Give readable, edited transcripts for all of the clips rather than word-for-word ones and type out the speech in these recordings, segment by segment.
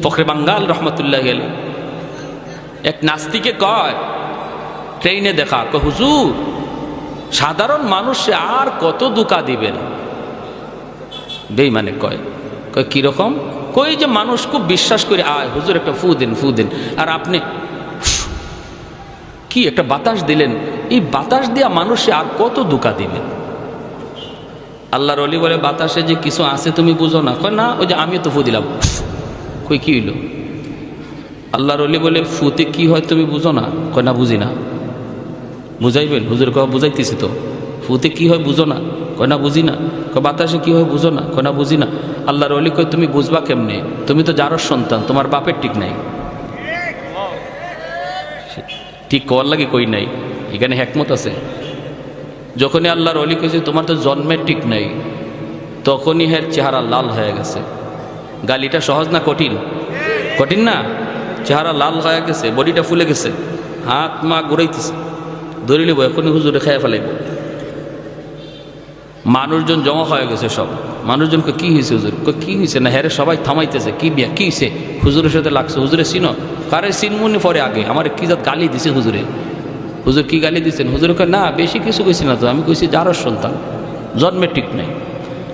ফখরে বাঙ্গাল রহমতুল্লাহ আলাইহি এক নাস্তিকে কয়, ট্রেনে দেখা, কয় হুজুর সাধারণ মানুষে আর কত ধোঁকা দিবেন? বেঈমানে কয় কিরকম? কই যে মানুষ খুব বিশ্বাস করে আয় হুজুর একটা ফু দিন, আর আপনি কি একটা বাতাস দিলেন, এই বাতাস দিয়া মানুষে আর কত ধোঁকা দিবেন? আল্লাহর ওলি বলে, বাতাসে যে কিছু আছে তুমি বুঝো না? কয় না, ওই যে আমিও তো ফু দিলাম। কই কি হইল? আল্লাহর ওলি বলে, ফুতে কি হয় তুমি বুঝো না? কয় না, বুঝি না। বুঝাইবেন? হুজুর কয় বুঝাইতেছি তো। ফুতে কি হয় বুঝো না? কয় না, বুঝি না। কয় বাতাসে কি হয় বুঝো না? কয় না, বুঝি না। আল্লাহর ওলি কয়, তুমি বুঝবা কেমনে? তুমি তো যারর সন্তান, তোমার বাপের ঠিক নাই। ঠিক কওয়ার লাগে কই নাই, এখানে হেকমত আছে। যখনই আল্লাহর ওলি কইছে তোমার তো জন্মের ঠিক নাই, তখনই হের চেহারা লাল হয়ে গেছে। গালিটা সহজ না কঠিন? কঠিন না? চেহারা লাল হয়ে গেছে, বডিটা ফুলে গেছে, হাত মা ঘুরাইতেছে, ধরে লিব এখনই হুজুরে খেয়ে ফেলাইব। মানুষজন জমা হয়ে গেছে সব। মানুষজনকে কি হয়েছে হুজুর? কি হয়েছে না? হ্যাঁ সবাই থামাইতেছে, কি বিয়া কি হয়েছে? হুজুরের সাথে লাগছে। হুজুরে চিনো? কারে চিনমুনি পরে আগে আমার কি জাত গালি দিছে হুজুরে। হুজুর কি গালি দিচ্ছেন? হুজুরে কয় না বেশি কিছু কইছি না তো, আমি কইছি যারও সন্তান, জন্মের ঠিক নাই।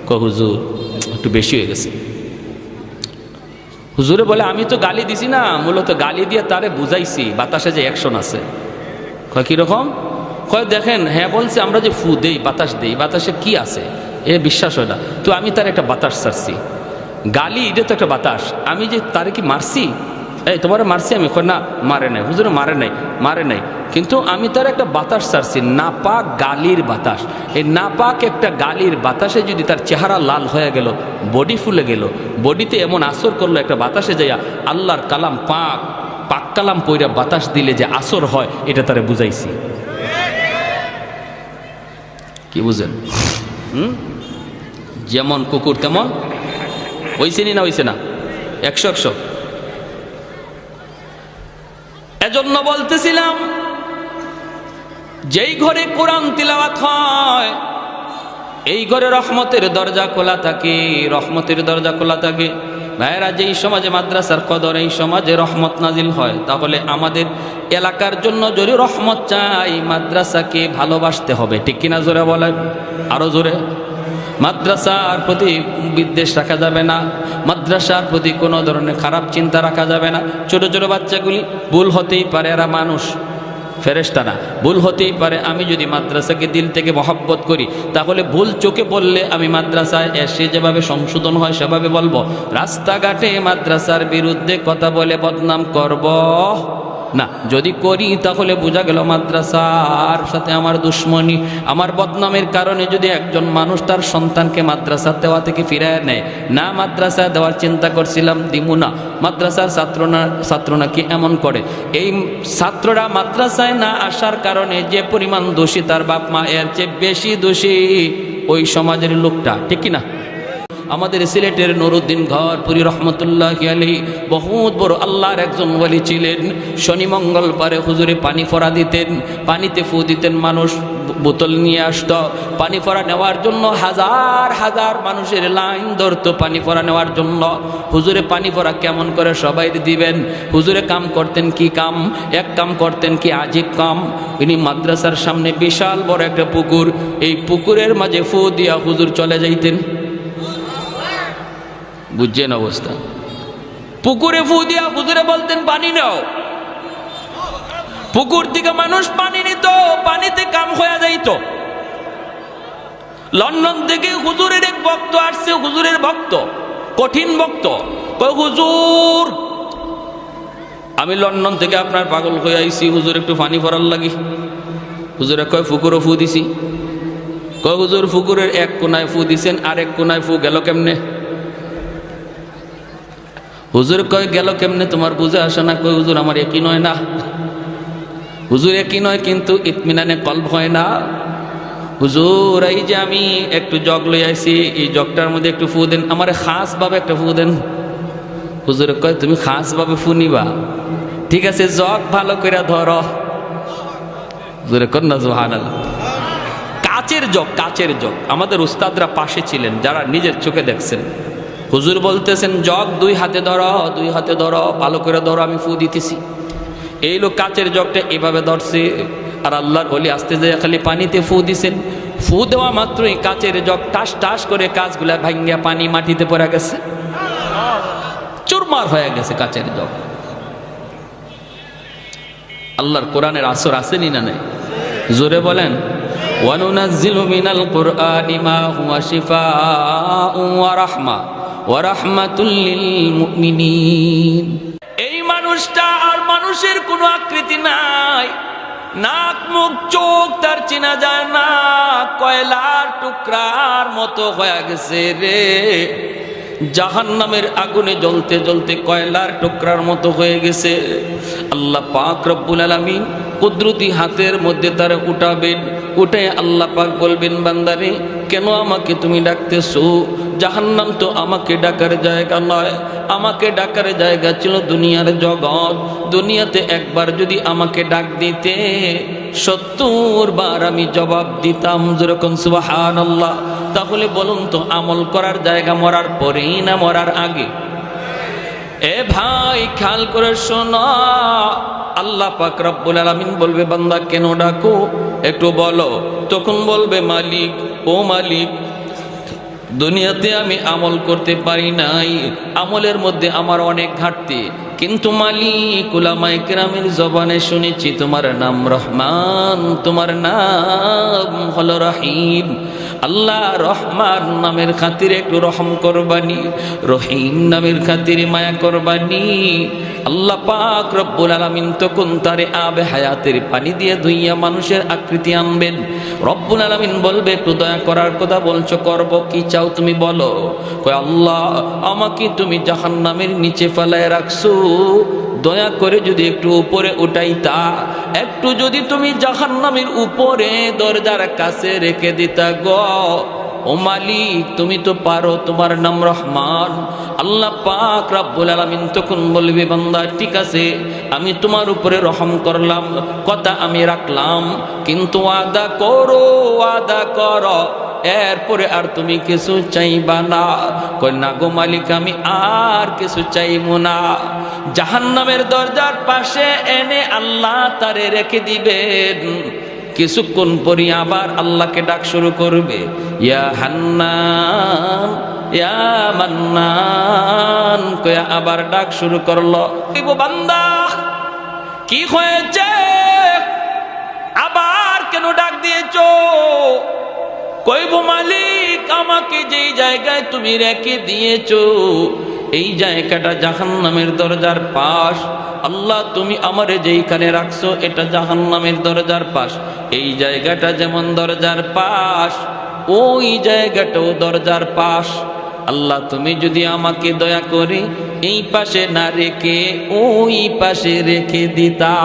কয় হুজুর একটু বেশি হয়ে গেছে। হুজুরে বলে, আমি তো গালি দিছি না, মূলত গালি দিয়ে তারে বুঝাইছি বাতাসে যে অ্যাকশন আছে। কয় কিরকম? কয় দেখেন, হ্যাঁ বলছে আমরা যে ফু দেই, বাতাস দেই, বাতাসে কি আছে এ বিশ্বাস হয় না, তো আমি তার একটা বাতাস ছাড়ছি। গালি এটা তো একটা বাতাস, আমি যে তারে কি মারছি? এই তোমার মারছি আমি? কয় না, মারে নাই। হুজুরে মারে নাই, কিন্তু আমি তার একটা বাতাস ছাড়ছি, নাপাক গালির বাতাস। এই নাপাক একটা গালির বাতাসে যদি তার চেহারা লাল হয়ে গেল, বডি ফুলে গেল, বডিতে এমন আসর করলো একটা বাতাসে যাইয়া, আল্লাহর কালাম পাক কালাম পইরা বাতাস দিলে যে আসর হয়, এটা তারে বুঝাইছি। কি বুঝেন? যেমন কুকুর তেমন হইছে না? হইছে না? 100 এজন্য বলতেছিলাম, যেই ঘরে কোরআন তিলাওয়াত হয় এই ঘরে রহমতের দরজা খোলা থাকে, রহমতের দরজা খোলা থাকে। ভাইয়েরা, যেই সমাজে মাদ্রাসার কদর, এই সমাজে রহমত নাজিল হয়, তাহলে আমাদের এলাকার জন্য যদি রহমত চাই, মাদ্রাসাকে ভালোবাসতে হবে। ঠিক কিনা? জোরে বলেন, আরো জোরে। মাদ্রাসার প্রতি বিদ্বেষ রাখা যাবে না, মাদ্রাসার প্রতি কোনো ধরনের খারাপ চিন্তা রাখা যাবে না। ছোট ছোট বাচ্চাগুলি ভুল হতেই পারে, এরা মানুষ, ফেরেশতা না, ভুল হতেই পারে। আমি যদি মাদ্রাসাকে দিল থেকে মহব্বত করি, তাহলে ভুল চোখে বললে আমি মাদ্রাসায় এসে যেভাবে সংশোধন হয় সেভাবে বলবো। রাস্তাঘাটে মাদ্রাসার বিরুদ্ধে কথা বলে বদনাম করব না। যদি করি তাহলে বোঝা গেল মাদ্রাসার সাথে আমার দুশ্মনী। আমার বদনামের কারণে যদি একজন মানুষ তার সন্তানকে মাদ্রাসা দেওয়া থেকে ফিরায় নেয়, না মাদ্রাসা দেওয়ার চিন্তা করছিলাম, দিমু না, মাদ্রাসার ছাত্র নাকি এমন করে, এই ছাত্ররা মাদ্রাসায় না আসার কারণে যে পরিমাণ দোষী তার বাপ মা, এর চেয়ে বেশি দোষী ওই সমাজের লোকটা। ঠিক কিনা? আমাদের সিলেটের নুরুদ্দিন ঘরপুরি রহমতুল্লাহি আলাইহি বহুত বড় আল্লাহর একজন ওলি ছিলেন। শনি মঙ্গলবারে হুজুরে পানি ফোড়া দিতেন, পানিতে ফু দিতেন, মানুষ বোতল নিয়ে আসতো, পানি ফোড়া নেওয়ার জন্য হাজার হাজার মানুষের লাইন ধরতো পানি ফোড়া নেওয়ার জন্য। হুজুরে পানি ফোড়া কেমন করে সবাই দিবেন? হুজুরে কাম করতেন কি কাম? এক কাম করতেন কি আজীব কাম। ইনি মাদ্রাসার সামনে বিশাল বড় একটা পুকুর, এই পুকুরের মাঝে ফু দিয়া হুজুর চলে যাইতেন। বুঝছেন অবস্থা? পুকুরে ফু দিয়া হুজুরে বলতেন পানি নাও। পুকুর থেকে মানুষ পানি নিত, পানিতে কাম হয়ে যাইত। লন্ডন থেকে হুজুরের এক ভক্ত আসছে, হুজুরের ভক্ত, কঠিন ভক্ত। কয় হুজুর আমি লন্ডন থেকে আপনার পাগল হয়ে আইছি, হুজুর একটু পানি ভরার লাগি। হুজুরে কয় পুকুরও ফু দিছি। কয় হুজুর পুকুরের এক কোনায় ফু দিছেন, আর এক কোনায় ফু গেল কেমনে? হুজুর কয় গেল কেমনে তোমার বুঝে আসে না? কয় হুজুর আমার একই নয় না। হুজুর একই নয়, কিন্তু ইতমিনানে কলব হয় না। হুজুর এই যে আমি একটু জগ লই আইছি, এই জগটার মধ্যে একটু ফু দেন, আমার খাস ভাবে একটা ফু দেন। হুজুর কয় তুমি খাস ভাবে ফু নিবা? ঠিক আছে, জগ ভালো করে ধরো। হুজুরে কন না সুবহানাল্লাহ। কাচের জগ, কাচের জগ। আমাদের উস্তাদরা পাশে ছিলেন, যারা নিজের চোখে দেখছেন। হুজুর বলতেছেন জগ দুই হাতে ধরো, দুই হাতে ধরো, ভালো করে ধরো, আমি ফু দিতেছি। এই লোক কাচের জগটা এভাবে ধরছে, আর আল্লাহর ওলি আস্তে যায় খালি পানিতে ফু দিছেন। ফু দেওয়া মাত্রই কাচের জগ টাস টাস করে কাচগুলা ভাঙ্গিয়া পানি মাটিতে পড়ে গেছে, চুরমার হয়ে গেছে কাচের জগ। আল্লাহর কোরআনের আসর আসেনি না নাই? জোরে বলেন। ওয়ানুনাজ্জিলু মিনাল কুরআনি মা হুয়া শিফাউন ওয়া রাহমা ওয়া রাহমাতুল লিল মুমিনিন। এই মানুষটা আর মানুষের কোনো আকৃতি নাই, নাক মুখ চোখ তার চেনা যায় না, কয়লার টুকরার মতো হয়ে গেছে রে। জাহান্নামের আগুনে জ্বলতে জ্বলতে কয়লার টুকরার মতো হয়ে গেছে। আল্লাহ পাক রব্বুল আলামিন কুদরতি হাতের মধ্যে তারা উঠাবেন, উঠে আল্লাহ পাক বলবেন, বান্দারে কেন আমাকে তুমি ডাকতেছো? জাহান্নাম তো আমাকে ডাকার জায়গা নয়, আমাকে ডাকার জায়গা ছিল দুনিয়ার জগৎ। দুনিয়াতে একবার যদি আমাকে ডাক দিতে ৭০ বার আমি জবাব দিতাম। যেরকম সুবহানাল্লাহ। তাহলে বলুন তো, আমল করার জায়গা মরার পরেই না মরার আগে? এ ভাই খেয়াল করে শোনো, আল্লাহ পাক রব্বুল আলামিন বলবে, বান্দা কেন ডাকো একটু বলো। তখন বলবে, মালিক, ও মালিক, দুনিয়াতে আমি আমল করতে পারি নাই, আমলের মধ্যে আমার অনেক ঘাটতি, কিন্তু মালিক উলামায়ে কেরামের জবানে শুনেছি তোমার নাম রহমান, তোমার নাম হলো রহিম। আল্লাহ রহমান নামের খাতিরে একটু রহম করবানি, রহিম নামের খাতিরে মায়া করবানি। আল্লাহ পাক রব্বুল আলামিন তখন তারে আবে হায়াতের পানি দিয়ে ধুইয়া মানুষের আকৃতি আনবেন। রব্বুল আলামিন বলবে, একটু দয়া করার কথা বলছো, করব, কি চাও তুমি বলো। কয়, আল্লাহ আমাকে তুমি জাহান্নামের নিচে ফেলায় রাখছো, দয়া করে যদি একটু উপরে উঠাইতা, একটু যদি তুমি জাহান্নামের উপরে দরজার কাছে রেখে দিতা গো। ও মালিক তুমি তো পারো, তোমার নাম রহমান। আল্লাহ পাক রব্বুল আলামিন তখন বলবে, বান্দা ঠিক আছে, আমি তোমার উপরে রহম করলাম, কথা আমি রাখলাম, কিন্তু ওয়াদা করো, ওয়াদা করো এরপরে আর তুমি কিছু চাইবা না। কই না গো মালিক, আমি আর কিছু চাইবো না। জাহান্নামের দরজার পাশে এনে আল্লাহ তারে রেখে দিবেন। কিছুক্ষণ পরে আবার আল্লাহকে ডাক শুরু করবে, ইয়া হান্নান, ইয়া মান্নান কয়া আবার ডাক শুরু করলো। বান্দা কি হয়েছে, আবার কেন ডাক দিয়েছো? কইব, মালিক আমাকে যেই জায়গায় তুমি রেখে দিয়েছো এই জায়গাটা জাহান্নামের দরজার পাশ। আল্লাহ তুমি আমারে যেইখানে রাখছো এটা জাহান্নামের দরজার পাশ। এই জায়গাটা যেমন দরজার পাশ, ওই জায়গাটাও দরজার পাশ। আল্লাহ তুমি যদি আমাকে দয়া করে এই পাশে না রেখে ওই পাশে রেখে দিতা।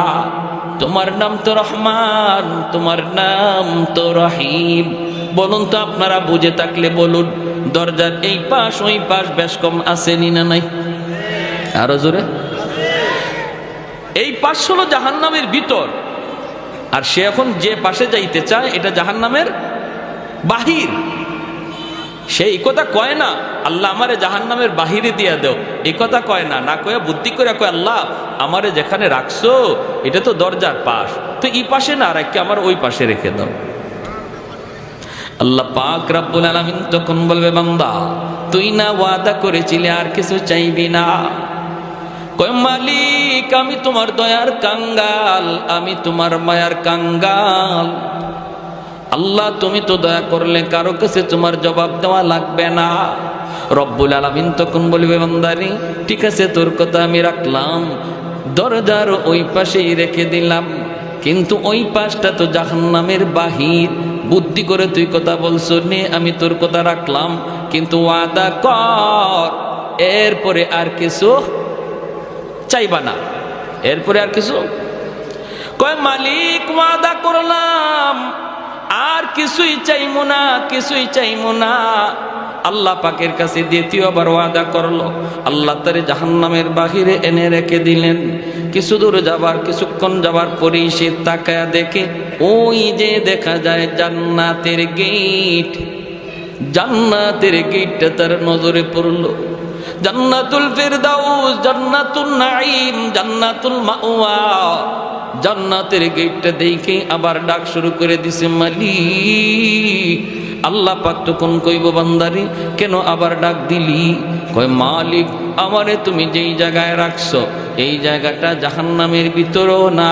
তোমার নাম তো রহমান, তোমার নাম তো রহিম। বলুন তো, আপনারা বুঝে থাকলে বলুন, দরজার এই পাশ ওই পাশ বেশ কম আসেনি না নাই? আরো জোরে। এই পাশ হলো জাহান্নামের ভিতর, আর সে এখন যে পাশে যাইতে চায় এটা জাহান্নামের বাহির। সেই কথা কয় না আল্লাহ আমারে জাহান্নামের বাহিরে দিয়া দেও, এই কথা কয় না, না কয়ে বুদ্ধি করে কয়, আল্লাহ আমারে যেখানে রাখছো এটা তো দরজার পাশ, তো এই পাশে না রাখকে আমার ওই পাশে রেখে দাও। আল্লাহ পাক রব্বুল আলামিন তখন বলবে, বান্দা তুই না ওয়াদা করেছিলি আর কিছু চাইবি না? কয়, মালিক আমি তোমার দয়ার কাঙ্গাল, আমি তোমার মায়ার কাঙ্গাল। আল্লাহ তুমি তো দয়া করলে কারো কাছে তোমার জবাব দেওয়া লাগবে না। রব্বুল আলামিন তখন বলবে, বান্দারে ঠিক আছে তোর কথা আমি রাখলাম, দরজার ওই পাশেই রেখে দিলাম, কিন্তু ওই পাশটা তো জাহান্নামের বাহির। বুদ্ধি করে তুই কথা বলছো নে, আমি তোর কথা রাখলাম, কিন্তু ওয়াদা কর এরপরে আর কিছু চাইবা না, এরপরে আর কিছু। কয়, মালিক ওয়াদা করলাম আর কিছুই চাইমু না, কিছুই চাইমু না। আল্লাহ পাকের কাছে দ্বিতীয়বার ওয়াদা করলো। আল্লাহ তারে জাহান্নামের বাহিরে এনে রেখে দিলেন। কিছু দূর যাবার, কিছুক্ষণ যাবার পরেই সে তাকায়া দেখে, ওই যে দেখা যায় জান্নাতের গেট। জান্নাতের গেটটা তার নজরে পড়লো। জান্নাতুল ফিরদাউস, জান্নাতুন নাঈম, জান্নাতুল মাওয়া। জান্নাতের গেটটা দেখে আবার ডাক শুরু করে দিছে, মালিক। আল্লাহ পাক তখন কইব, বান্দারে কেন আবার ডাক দিলি? কয়, মালিক আমারে তুমি যেই জায়গায় রাখছো এই জায়গাটা জাহান্নামের ভিতরেও না,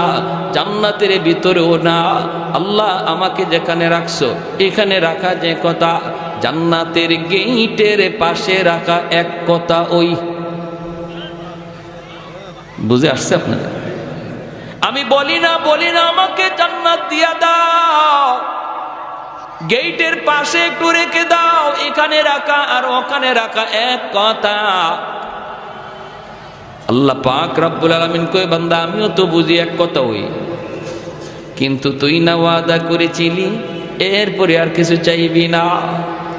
জান্নাতের ভিতরেও না। আল্লাহ আমাকে যেখানে রাখছো এখানে রাখা যে কথা, জান্নাতের গেইটের পাশে রাখা এক কথা। ওই বুঝে আসছে আপনাদের? আমি বলি না আমাকে জান্নাত দিয়া দাও, গেইটের পাশে একটু রেখে দাও, এখানে রাখা আর ওখানে রাখা এক কথা। আল্লাহ পাক রব্বুল আলামিন কই, বান্দা আমিও তো বুঝি এক কথা ওই, কিন্তু তুই না ওয়াদা করেছিলি এরপরে আর কিছু চাইবি না।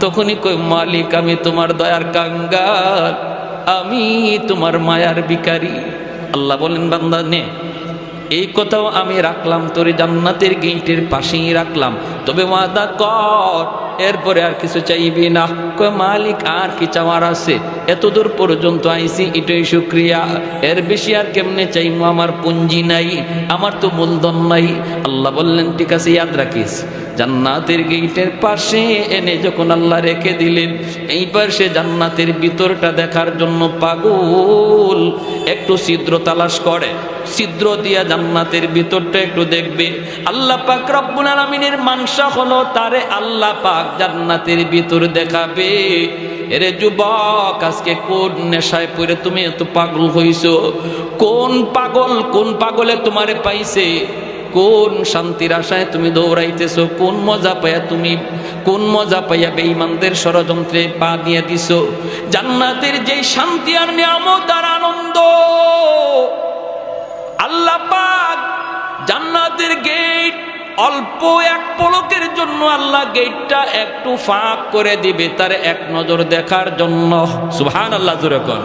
তখনই কই, মালিক আমি তোমার দয়ার কাঙ্গাল, আমি তোমার মায়ার ভিখারি। আল্লাহ বলেন, বান্দা নে, এই কথাও আমি রাখলাম, তোর জান্নাতের গেটের পাশেই রাখলাম, তবে ওয়াদা কর এরপরে আর কিছু চাইবি না। কয়, মালিক আর কি চাওয়ার আছে? এতদূর পর্যন্ত আইছি, এটাই শুকরিয়া, এর বেশি আর কেমনে চাইমু? আমার পুঞ্জি নাই, আমার তো মূলধন নাই। আল্লাহ বললেন, ঠিক আছে, ইয়াদ রাখিস, জান্নাতের গেটের পাশে এনে যখন আল্লাহ রেখে দিলেন, এইবার সে জান্নাতের ভিতরটা দেখার জন্য পাগল, একটু ছিদ্র তালাশ করে, ছিদ্র দিয়া জান্নাতের ভিতরটা একটু দেখবে। আল্লাহ পাক রব্বুল আলামিনের মানসা হলো তারে আল্লাহ পাক জান্নাতের ভিতর দেখাবে। এরে যুবক, আজকে কোন নেশায় পড়ে তুমি এত পাগল হইছো? কোন পাগলে তোমারে পাইছে? কোন শান্তির আশায় তুমি দৌড়াইতেছো? কোন মজা পাইয়া বেঈমানদের ষড়যন্ত্রে পা দিয়ে দিছো? জান্নাতের যে শান্তি আর নিয়ামত আর আনন্দ, আল্লাহ পাক জান্নাতের গেট অল্প এক পলকের জন্য আল্লাহ গেটটা একটু ফাঁক করে দিবে তার এক নজর দেখার জন্য। সুবহানাল্লাহ, জোরে কোন।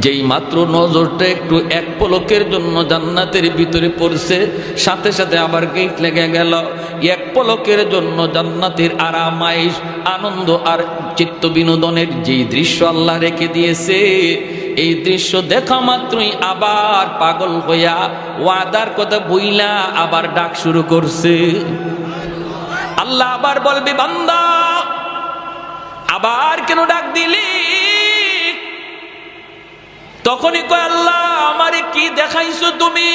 যেই মাত্র নজরটা একটু এক পলকের জন্য জান্নাতের ভিতরে পড়ছে, সাথে সাথে আবার গেট লেগে গেল। এক পলকের জন্য জান্নাতের আরামাইশ, আনন্দ আর চিত্ত বিনোদনের যেই দৃশ্য আল্লাহ রেখে দিয়েছে, এই দৃশ্য দেখা মাত্রই আবার পাগল হইয়া ওয়াদার কথা বইলা আবার ডাক শুরু করছে। আল্লাহ আবার বলবে, বান্দা আবার কেন ডাক দিলি? তখনই কয়, আল্লাহ আমারে কি দেখাইছো তুমি?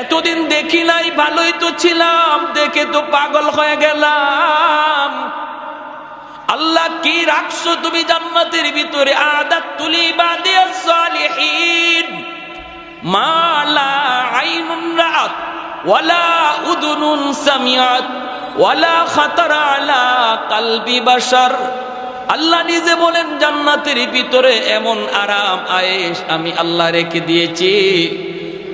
এতদিন দেখি নাই, ভালোই তো ছিলাম, দেখে তো পাগল হয়ে গেলাম। আল্লাহ কি রাখছো তুমি জান্নাতের ভিতরে? আদাতুল ইবাদিয়াস সালিহিন মা লা আইনুন রাআত ওয়ালা উযুনুন সামিআত ওয়ালা খাতারা আলা কলবি বাশার। আল্লাহ নিজে বলেন, জান্নাতের ভিতরে এমন আরাম আয়েশ আমি আল্লাহ রেখে দিয়েছি,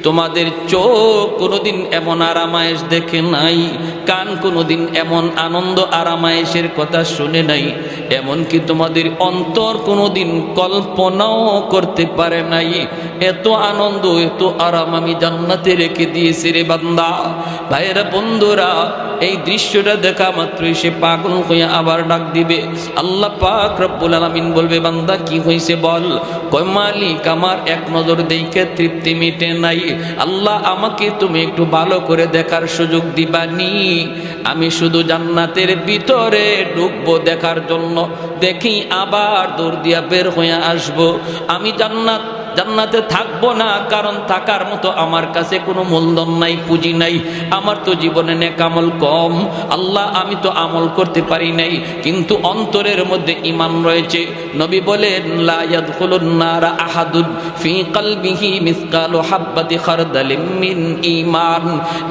তোমাদের চোখ কোনোদিন এমন আরামায়েশ দেখে নাই, কান কোনোদিন এমন আনন্দ আরামায়েশের কথা শুনে নাই, এমনকি তোমাদের অন্তর কোনোদিন কল্পনাও করতে পারে নাই। এত আনন্দ, এত আরাম আমি জান্নাতে রেখে দিয়েছি রে বান্দা। ভাইয়েরা, বন্ধুরা, এই দৃশ্যটা দেখা মাত্রই সে পাগল হয়ে আবার ডাক দিবে। আল্লাহ পাক রব্বুল আলামিন বলবে, বান্দা কি হয়েছে বল? কয়, মালিক আমার এক নজর দেখে তৃপ্তি মিটে নাই, আল্লাহ আমাকে তুমি একটু ভালো করে দেখার সুযোগ দিবানি? আমি শুধু জান্নাতের ভিতরে ঢুকবো দেখার জন্য, দেখি আবার দৌড় দিয়া বের হয়ে আসবো। আমি জান্নাতে থাকবো না, কারণ থাকার মতো আমার কাছে কোনো মূলধন নাই, পুঁজি নাই, আমার তো জীবনে নেক আমল কম। আল্লাহ আমি তো আমল করতে পারি নাই, কিন্তু অন্তরের মধ্যে ঈমান রয়েছে। নবী বলেন, লা ইয়াদখুলুন নারা আহাদুন ফি কলবিহি মিসকালু হাববাতি খারদালিম মিন ঈমান।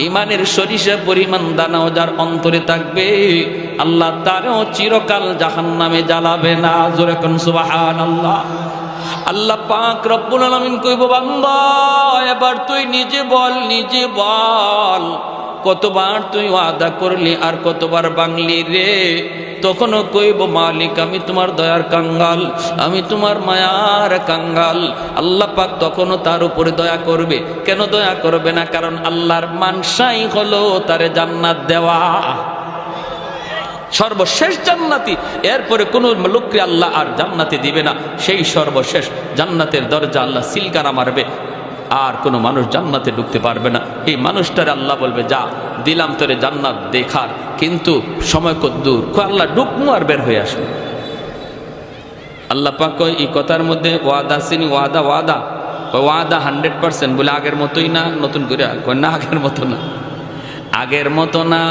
ঈমানের সরিষা পরিমাণ দানাও যার অন্তরে থাকবে, আল্লাহ তারও চিরকাল জাহান্নামে জ্বালাবে না। জোরে কোন সুবহানাল্লাহ। আল্লাহ পাক রব্বুল আলামিন কইব, বান্দা এবার তুই নিজে বল কতবার তুই ওয়াদা করলি আর কতবার ভাঙলি রে? তখনও কইব, মালিক আমি তোমার দয়ার কাঙ্গাল, আমি তোমার মায়ার কাঙ্গাল। আল্লাহ পাক তখনও তার উপরে দয়া করবে। কেন দয়া করবে না? কারণ আল্লাহর মানসাই হলো তারে জান্নাত দেওয়া। সর্বশেষ জান্নাতি, এরপরে কোন লোককে আল্লাহ আর জান্নাতে দিবে না। সেই সর্বশেষ জান্নাতের দরজা আল্লাহ সিলগানা মারবে, আর কোনো মানুষ জান্নাতে ঢুকতে পারবে না। এই মানুষটার আল্লাহ বলবে, যা দিলাম তোরে জান্নাত দেখার, কিন্তু সময় কত দূর, আল্লাহ ঢুকমু আর বের হয়ে আসবে। আল্লাহ পাক এই কথার মধ্যে ওয়াদা সিনি, ওয়াদা ওয়াদা ওয়াদা 100% বলে আগের মতোই না, নতুন করে না, আগের মতো না, আগের মতো না,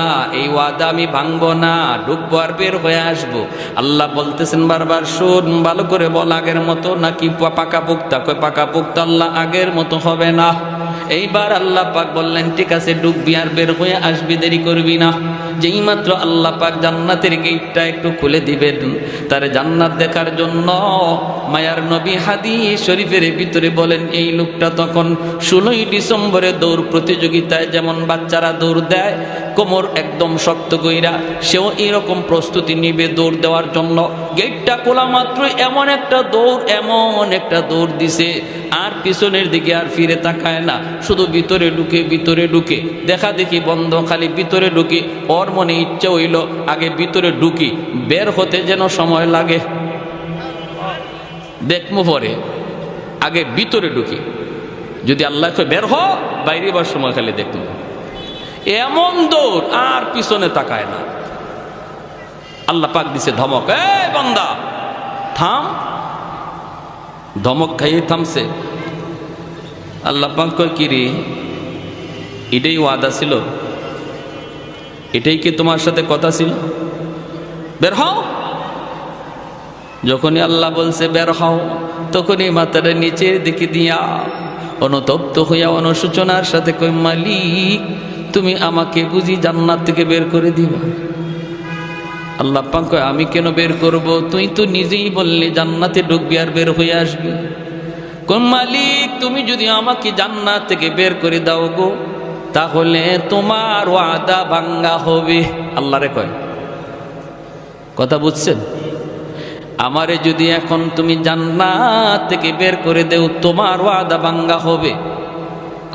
এই ওয়াদা আমি ভাঙবো না, ঢুকবো আর বের হয়ে আসবো। আল্লাহ বলতেছেন বারবার, শোন ভালো করে বল, আগের মতো নাকি পাকা পোক্তা? কয় পাকা পোক্তা। আল্লাহ আগের মতো হবে না। এইবার আল্লাহ পাক বললেন, ঠিক আছে ঢুকবি আর বের হয়ে আসবি, দেরি করবি না। যেই মাত্র আল্লাহ পাক জান্নাতের গেটটা একটু খুলে দিবেন তার জান্নাত দেখার জন্য, মায়ার নবী হাদিস শরীফের ভিতরে বলেন, এই লোকটা তখন 16ই ডিসেম্বরে দৌড় প্রতিযোগিতায় যেমন বাচ্চারা দৌড় দেয় কোমর একদম শক্ত কইরা, সেও এরকম প্রস্তুতি নিবে দৌড় দেওয়ার জন্য। গেটটা খোলা মাত্র এমন একটা দৌড় দিছে, আর পিছনের দিকে আর ফিরে তাকায় না, শুধু ভিতরে ঢুকে দেখা দেখি বন্ধ, খালি ভিতরে ঢুকি। ওর মনে ইচ্ছা হইল আগে ভিতরে ঢুকি, বের হতে যেন সময় লাগে, দেখমু পরে, আগে ভিতরে ঢুকি, যদি আল্লাহ বের হ বাইরে বার সময় খালি দেখমু। এমন দৌড়, আর পিছনে তাকায় না। আল্লাহ পাক দিছে ধমক, এই বান্দা থাম। ধমক খাইয়ে থামছে। আল্লাহ পাক কয়, কি রে, এটাই ওয়াদা ছিল? এটাই কি তোমার সাথে কথা ছিল? বের হও। যখনই আল্লাহ বলছে বের হও, তখনই মাথাটা নিচের দিকে দিয়া অনুতপ্ত হইয়া অনুশোচনার সাথে কই, মালিক তুমি আমাকে বুঝি জান্নাত থেকে বের করে দিবা? আল্লাহ পাক কয়, আমি কেন বের করব? তুই তো নিজেই বললি জান্নাতে ঢুকবি আর বের হয়ে আসবি। কোন মালিক, তুমি যদি আমাকে জান্নাত থেকে বের করে দাও গো, তাহলে তোমার ওয়াদা ভাঙ্গা হবে। আল্লাহরে কয়, কথা বুঝছেন? আমারে যদি এখন তুমি জান্নাত থেকে বের করে দেও, তোমার ওয়াদা ভাঙ্গা হবে।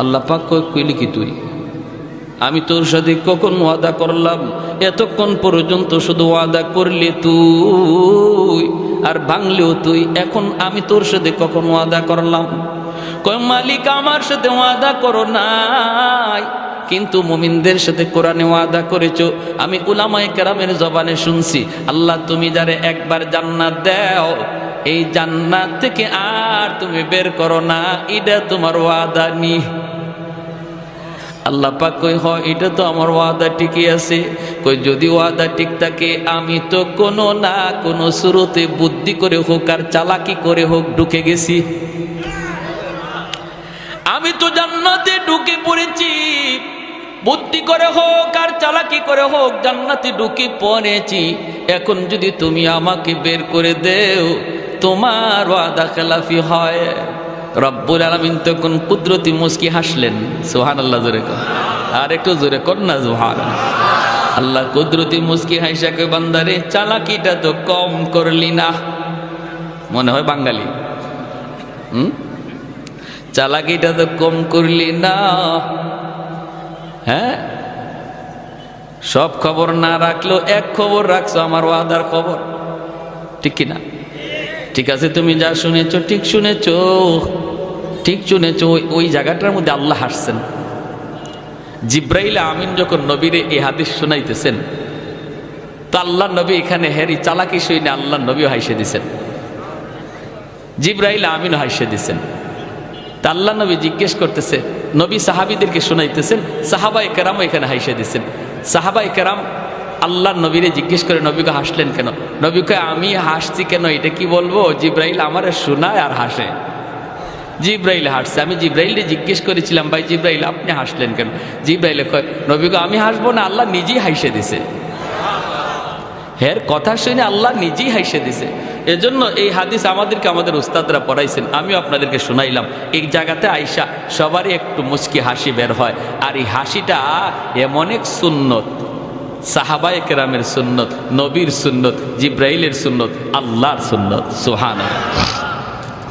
আল্লাহ পাক কইলি কি তুই? আমি তোর সাথে কখন ওয়াদা করলাম? এতক্ষণ পর্যন্ত শুধু ওয়াদা করলি তুই, আর ভাঙলেও তুই। এখন আমি তোর সাথে কখন ওয়াদা করলাম? কয় মালিক, আমার সাথে ওয়াদা করো নাই, কিন্তু মুমিনদের সাথে কোরআনে ওয়াদা করেছো। আমি উলামায়ে কেরামের জবানে শুনছি, আল্লাহ তুমি যারে একবার জান্নাত দাও, এই জান্নাত থেকে আর তুমি বের করো না, এটা তোমার ওয়াদা নি। আল্লাহ পাক কই, হয় এটা তো আমার ওয়াদা ঠিকই আছে। কই যদি ওয়াদা ঠিক থাকে, আমি তো কোনো না কোনো শুরুতে বুদ্ধি করে হোক আর চালাকি করে হোক ঢুকে গেছি। আমি তো জান্নাতে ঢুকে পড়েছি, বুদ্ধি করে হোক আর চালাকি করে হোক জান্নাতে ঢুকে পড়েছি। এখন যদি তুমি আমাকে বের করে দেও, তোমার ওয়াদা খেলাফি হয়। রব্বুল আলামিন তখন কুদরতি মুস্কি হাসলেন। সুবহানাল্লাহ, জোরে কর, আর একটু জোরে কর না সুবহানাল্লাহ। আল্লাহ কুদরতি মুস্কি হাসা কই, বান্দারে চালাকিটা তো কম করলি না। মনে হয় বাঙালি, চালাকিটা তো কম করলি না। হ্যাঁ, সব খবর না রাখলেও এক খবর রাখছো, আমার ওয়াদার খবর, ঠিক কিনা? ঠিক আছে, তুমি যা শুনেছো ঠিক শুনেছো, ঠিক শুনেছো। ওই জায়গাটার মধ্যে আল্লাহ হাসছেন। জিব্রাইল আমিন যখন নবীরে এই হাদিস শোনাইতেছেন, তো আল্লাহ নবী এখানে হেরি চালাকি শুনে আল্লাহ নবীও হাসে দিছেন, জিব্রাইল আমিনও হাসে দিছেন। তা আল্লাহ নবী জিজ্ঞেস করতেছে, নবী সাহাবীদেরকে শোনাইতেছেন, সাহাবায়ে কেরামও এখানে হাসে দিছেন। সাহাবায়ে কেরাম আল্লাহ নবীরে জিজ্ঞেস করে, নবীকে হাসলেন কেন? নবীকে আমি হাসছি কেন এটা কি বলবো? জিব্রাইল আমারে শোনায় আর হাসে। জিব্রাইল হাসছে। আমি জিব্রাইলকে জিজ্ঞেস করেছিলাম, ভাই জিব্রাইল আপনি হাসলেন কেন? জিব্রাইল কয়, নবীকে আমি হাসবো না, আল্লাহ নিজেই হাসে দিছে। হের কথা শুনে আল্লাহ নিজেই হাসে দিছে। এজন্য এই হাদিস আমাদেরকে আমাদের উস্তাদরা পড়াইছেন, আমিও আপনাদেরকে শোনাইলাম। এই জায়গাতে আইসা সবারই একটু মুচকি হাসি বের হয়। আর এই হাসিটা এমন এক সুন্নত, সাহাবায়ে কেরামের সুন্নত, নবীর সুন্নত, জিব্রাইলের সুন্নত, আল্লাহর সুন্নত। সুবহানাল্লাহ।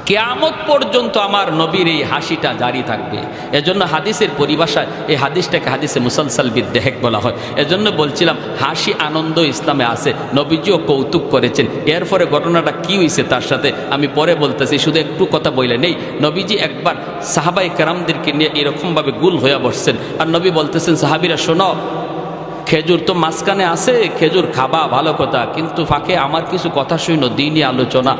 কিয়ামত পর্যন্ত আমার নবীর এই হাসিটা জারি থাকবে। এজন্য হাদিসের পরিভাষায় এই হাদিসটাকে হাদিসে মুসালসাল বিদ্দেহেক বলা হয়। এজন্য বলছিলাম হাসি আনন্দ ইসলামে আছে, নবীজিও কৌতুক করেছেন। এরপরে ঘটনাটা কি হয়েছে তার সাথে আমি পরে বলতেছি, শুধু একটু কথা বলে নেই। নবীজি একবার সাহাবাই কেরামদেরকে নিয়ে এরকমভাবে গুল হয়ে বসছেন, আর নবী বলতেছেন, সাহাবিরা শোনো, খেজুর তো মাঝখানে আছে, খেজুর খাবা ভালো কথা, কিন্তু ফাঁকে আমার কিছু কথা শুনো, দিনই আলোচনা,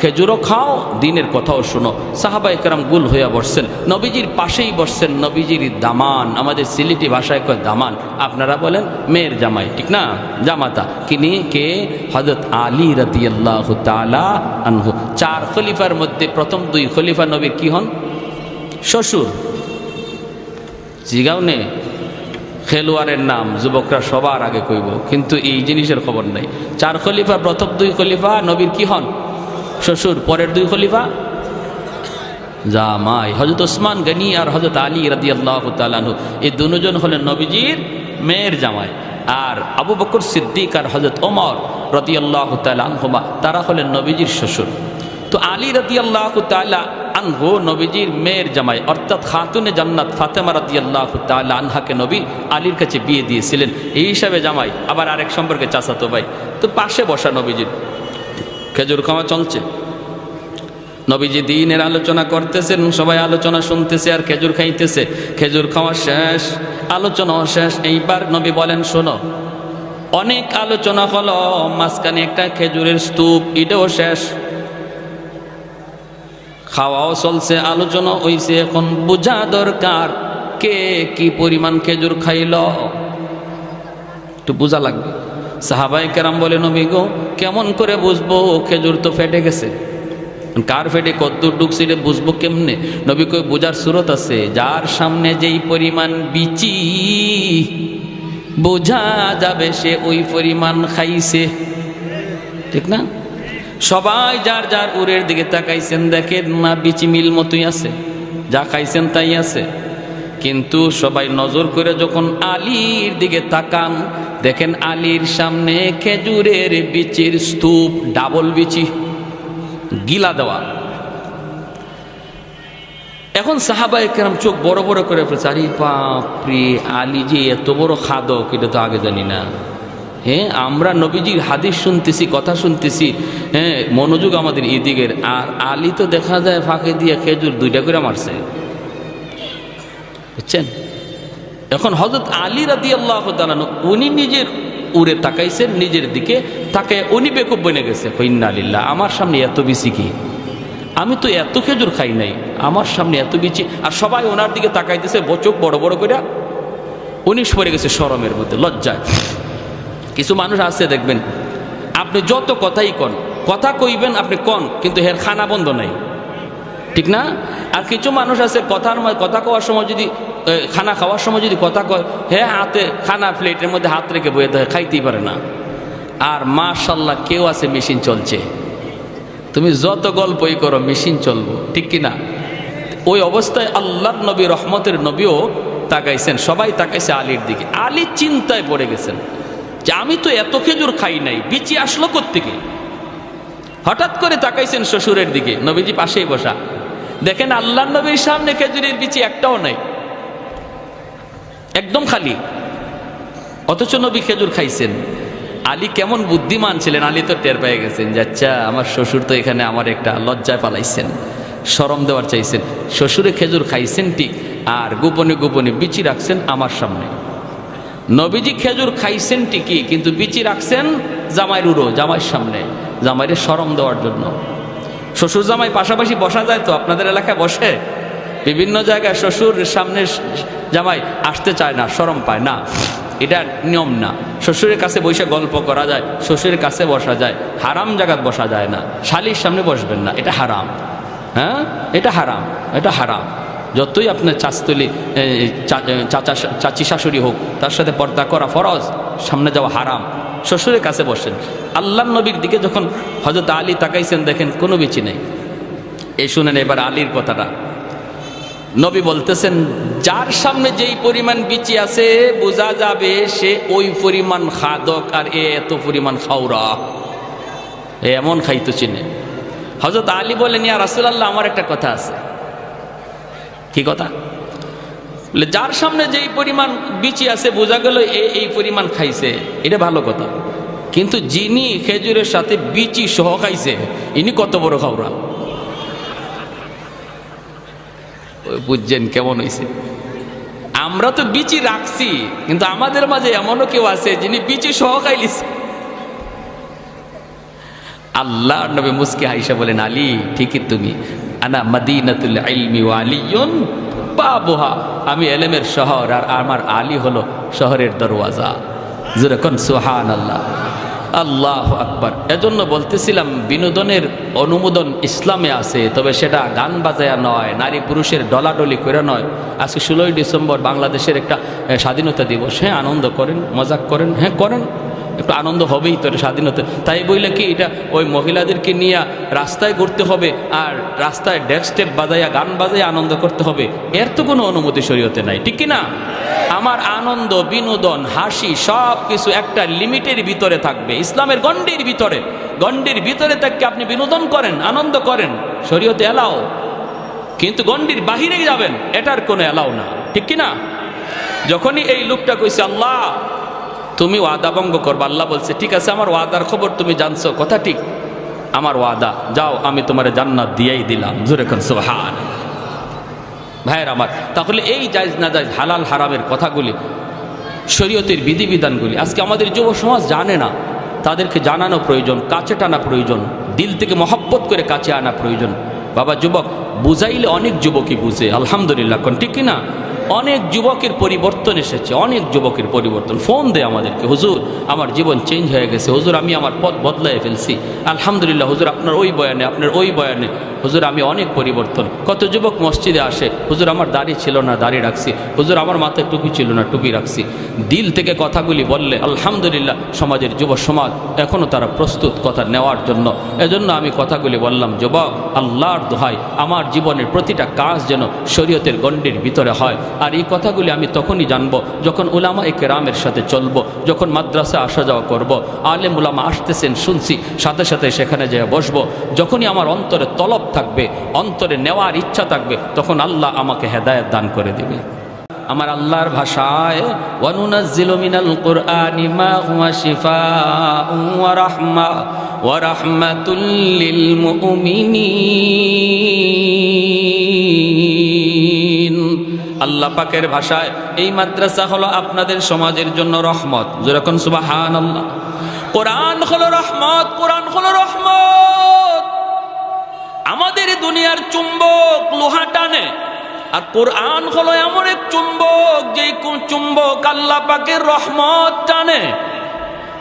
খেজুরও খাও, দিনের কথাও শোনো। সাহাবা একরাম গুল হইয়া বসছেন, নবীজির পাশেই বসছেন নবীজির দামান, আমাদের সিলেটি ভাষায় কয় দামান, আপনারা বলেন মেয়ের জামাই, ঠিক না, জামাতা। কিনি কে? হযরত আলী রাদিয়াল্লাহু তাআলা আনহু। 4 খলিফার মধ্যে প্রথম 2 খলিফা নবীর কি হন? শ্বশুর। জিগাও নে, খেলোয়াড়ের নাম যুবকরা সবার আগে কইব, কিন্তু এই জিনিসের খবর নাই। 4 খলিফা, প্রথম 2 খলিফা নবীর কি হন? শ্বশুর। পরের 2 খলিফা জামাই, হযরত ওসমান গনি আর হযরত আলী রাদিয়াল্লাহু তাআলা আনহু। এই দুজন হলেন নবীজির মেয়ের জামাই। আর আবু বকর সিদ্দিক আর হযরত ওমর রাদিয়াল্লাহু তাআলা আনহুমা, তারা হলেন নবীজির শ্বশুর। তো আলী রাদিয়াল্লাহু তাআলা আনহু নবীজির মেয়ের জামাই, অর্থাৎ খাতুনে জান্নাত ফাতেমা রাদিয়াল্লাহু তাআলা আনহাকে নবী আলীর কাছে বিয়ে দিয়েছিলেন, এই হিসাবে জামাই। আবার আরেক সম্পর্কে চাচাতো ভাই। তো পাশে বসা নবীজির, খেজুর খাওয়া চলছে, নবীজি দ্বীনের আলোচনা করতেছেন, সবাই আলোচনা শুনতেছে আর খেজুর খাইতেছে। খেজুর খাওয়া শেষ, আলোচনাও শেষ। এইবার নবী বলেন, শোনো, অনেক আলোচনা হলো, মাঝখানে একটা খেজুরের স্তূপ, এটাও শেষ। খাওয়াও চলছে, আলোচনা হইছে, এখন বোঝা দরকার কে কি পরিমাণ খেজুর খাইল, একটু বোঝা লাগবে। সাহাবায়ে কেরাম বলে, নবী গো, কেমন করে বুঝবো? খেজুর তো ফেটে গেছে, কার ফেটে কদ্দুর ঢুকছে এটা বুঝবো কেমনে? নবী কই, বোঝার সুরত আছে, যার সামনে যেই পরিমাণ বিচি, বোঝা যাবে সে ওই পরিমাণ খাইছে, ঠিক না? সবাই যার যার উরের দিকে তাকাইছেন, দেখেন না বিচি মিল মতোই আছে, যা খাইছেন তাই আছে। কিন্তু সবাই নজর করে যখন আলীর দিকে তাকান, দেখেন আলীর সামনে খেজুরের বিচির স্তূপ, ডাবল বিচি, গিলা দেওয়া। এখন সাহাবায়ে কেরাম চোখ বড় বড় করে ফেলছে, আরে বাপরে, আলী যে এত বড় খাদক, এটা তো আগে জানি না। হ্যাঁ, আমরা নবীজির হাদিস শুনতেছি, কথা শুনতেছি, হ্যাঁ, মনোযোগ আমাদের এদিকের। আর আলী তো দেখা যায় ফাঁকে দিয়ে খেজুর 2টা করে মারছে, বুঝছেন? এখন হযরত আলী রাদিয়াল্লাহু তাআলা উনি নিজের উড়ে তাকাইছেন, নিজের দিকে তাকায় উনি বেকুব বনে গেছে, ইন্না লিল্লাহ, আমার সামনে এত বিচি কি, আমি তো এত খেজুর খাই নাই, আমার সামনে এত বিচি। আর সবাই ওনার দিকে তাকাইতেছে, চোখ বড় বড় করে, উনি পড়ে গেছে শরমের মধ্যে, লজ্জায়। কিছু মানুষ আছে দেখবেন, আপনি যত কথাই কন, কথা কইবেন আপনি কন, কিন্তু হের খানা বন্ধ নাই, ঠিক না? আর কিছু মানুষ আছে কথা কওয়ার সময় যদি, খানা খাওয়ার সময় যদি কথা কয়, হ্যাঁ, হাতে খানা প্লেটের মধ্যে হাত রেখে বয়ে দেয়, খাইতেই পারে না। আর মাশাআল্লাহ কেউ আছে মেশিন চলছে, তুমি যত গল্পই করো মেশিন চলবো, ঠিক কিনা? ওই অবস্থায় আল্লাহর নবী, রহমতের নবীও তাকাইছেন, সবাই তাকাইছে আলীর দিকে। আলী চিন্তায় পড়ে গেছেন যে আমি তো এত খেজুর খাই নাই, বিচি আসলো কোত্থেকে? হঠাৎ করে তাকাইছেন শ্বশুরের দিকে, নবীজি পাশেই বসা, দেখেন আল্লাহর নবীর সামনে খেজুরের বিচি একটাও নাই, একদম খালি, অথচ নবী খেজুর খাইছেন। আলী কেমন বুদ্ধিমান ছিলেন, আলী তো টের পেয়ে গেছেন যে আচ্ছা, আমার শ্বশুর তো এখানে আমার একটা লজ্জায় পালাইছেন, শরম দেওয়ার চাইছেন। শ্বশুরে খেজুর খাইছেন ঠিক, আর গোপনে গোপনে বিচি রাখছেন আমার সামনে। নবীজি খেজুর খাইছেন ঠিকই, কিন্তু বিচি রাখছেন জামাইয়ের উড়ো, জামাইয়ের সামনে, জামাইরে শরম দেওয়ার জন্য। শ্বশুর জামাই পাশাপাশি বসা যায় তো? আপনাদের এলাকায় বসে? বিভিন্ন জায়গায় শ্বশুর সামনে জামাই আসতে চায় না, শরম পায় না, এটা নিয়ম না। শ্বশুরের কাছে বসে গল্প করা যায়, শ্বশুরের কাছে বসা যায়, হারাম জায়গায় বসা যায় না। শালির সামনে বসবেন না, এটা হারাম। হ্যাঁ, এটা হারাম, এটা হারাম। যতই আপনার চাচতলি চাচি শাশুড়ি হোক, তার সাথে পর্দা করা ফরজ, সামনে যাওয়া হারাম। শ্বশুরের কাছে বসেন। আল্লাহর নবীর দিকে যখন হযরত আলী তাকাইছেন, দেখেন কোনো বিচি নেই। এই শুনেন এবার আলীর কথাটা। নবী বলতেছেন, যার সামনে যেই পরিমাণ বিচি আছে বোঝা যাবে সে ওই পরিমাণ খাদক, আর এত পরিমাণ খাওরা, এমন খাইতো চিনে। হযরত আলী বলেন, ইয়া রাসূলুল্লাহ, আমার একটা কথা আছে। কি কথা? বলে, যার সামনে যেই পরিমাণ বিচি আছে বোঝা গেল এই পরিমাণ খাইছে, এটা ভালো কথা, কিন্তু যিনি খেজুরের সাথে বিচি সহ খাইছে ইনি কত বড় খাওয়া। বুঝছেন কেমন হয়েছে? আমরা তো বিচি রাখছি, কিন্তু আমাদের মাঝে এমনও কেউ আছে যিনি বিচি সহ খাইলিছে। আল্লাহ নবী মুস্কি হাইসা বলেন, আলী, ঠিকই তুমি, আনা মাদিনাতুল ইলমি ওয়া আলিয়ুন বাবুহা, আমি এলেমের শহর আর আমার আলী হলো শহরের দরওয়াজা। যেরকম সুবহানাল্লাহ, আল্লাহু আকবার। এজন্য বলতেছিলাম, বিনোদনের অনুমোদন ইসলামে আছে, তবে সেটা গান বাজায়া নয়, নারী পুরুষের ডলাডলি করে নয়। আজকে 16ই ডিসেম্বর বাংলাদেশের একটা স্বাধীনতা দিবস। হ্যাঁ, আনন্দ করেন, মজাক করেন, হ্যাঁ করেন, একটু আনন্দ হবেই তো স্বাধীনতা। তাই বইলে কি এটা ওই মহিলাদেরকে নিয়ে রাস্তায় ঘুরতে হবে আর রাস্তায় ডেস্ক স্টেপ বাজাইয়া গান বাজাইয়া আনন্দ করতে হবে? এর তো কোনো অনুমতি শরীয়তে নাই, ঠিক কিনা? আমার আনন্দ, বিনোদন, হাসি সব কিছু একটা লিমিটের ভিতরে থাকবে, ইসলামের গণ্ডির ভিতরে। গণ্ডির ভিতরে থাকতে আপনি বিনোদন করেন, আনন্দ করেন, শরীয়তে এলাও, কিন্তু গণ্ডির বাহিরেই যাবেন এটার কোনো এলাও না, ঠিক কিনা? যখনই এই লোকটা কইছে, আল্লাহ তুমি ওয়াদা ভঙ্গ করবা, আল্লাহ বলছে, ঠিক আছে, আমার ওয়াদার খবর তুমি জানছো, কথা ঠিক, আমার ওয়াদা, যাও আমি তোমার জান্নাত দিয়েই দিলাম। জোরে কোন সুবহান। ভাইয়ের আমার, তাহলে এই জায়েজ না জায়েজ, হালাল হারামের কথাগুলি, শরীয়তের বিধিবিধানগুলি আজকে আমাদের যুব সমাজ জানে না। তাদেরকে জানানো প্রয়োজন, কাছে টানা প্রয়োজন, দিল থেকে মহব্বত করে কাছে আনা প্রয়োজন। বাবা যুবক, বুঝাইলে অনেক যুবকই বুঝে, আলহামদুলিল্লাহ, কোন ঠিক কিনা? অনেক যুবকের পরিবর্তন এসেছে, অনেক যুবকের পরিবর্তন। ফোন দেয় আমাদেরকে, হুজুর আমার জীবন চেঞ্জ হয়ে গেছে, হুজুর আমি আমার পথ বদলায় ফেলছি, আলহামদুলিল্লাহ হুজুর, আপনার ওই বয়ানে, আপনার ওই বয়ানে হুজুর আমি অনেক পরিবর্তন। কত যুবক মসজিদে আসে, হুজুর আমার দাড়ি ছিল না, দাড়ি রাখছি, হুজুর আমার মাথায় টুপি ছিল না, টুপি রাখছি। দিল থেকে কথাগুলি বললে আলহামদুলিল্লাহ সমাজের যুব সমাজ এখনও তারা প্রস্তুত কথা নেওয়ার জন্য। এজন্য আমি কথাগুলি বললাম, যুবক, আল্লাহর দোহাই, আমার জীবনের প্রতিটা কাজ যেন শরীয়তের গণ্ডির ভিতরে হয়। আর এই কথাগুলি আমি তখনই জানবো যখন উলামায়ে কেরামের সাথে চলবো, যখন মাদ্রাসা আসা যাওয়া করব, আলেম উলামা আসতেছেন শুনছি, সাথে সাথে সেখানে যেয়ে বসবো। যখনই আমার অন্তরে তলব থাকবে, অন্তরে নেওয়ার ইচ্ছা থাকবে, তখন আল্লাহ আমাকে হেদায়েত দান করে দিবে। আমার আল্লাহর ভাষায়, ওয়ানুনাজ্জিলু মিনাল কুরআনি মা হুয়া শিফাউন ওয়া রাহমাতুল লিল মুমিনিন। আল্লাহ পাকের ভাষায় এই মাদ্রাসা হলো আপনাদের সমাজের জন্য রহমত। যেরকম সুবহানাল্লাহ। কোরআন হলো রহমত, কোরআন হলো রহমত। আমাদের দুনিয়ার চুম্বক লোহা টানে, আর কোরআন হলো এমন এক চুম্বক, যেই চুম্বক আল্লাহ পাকের রহমত টানে।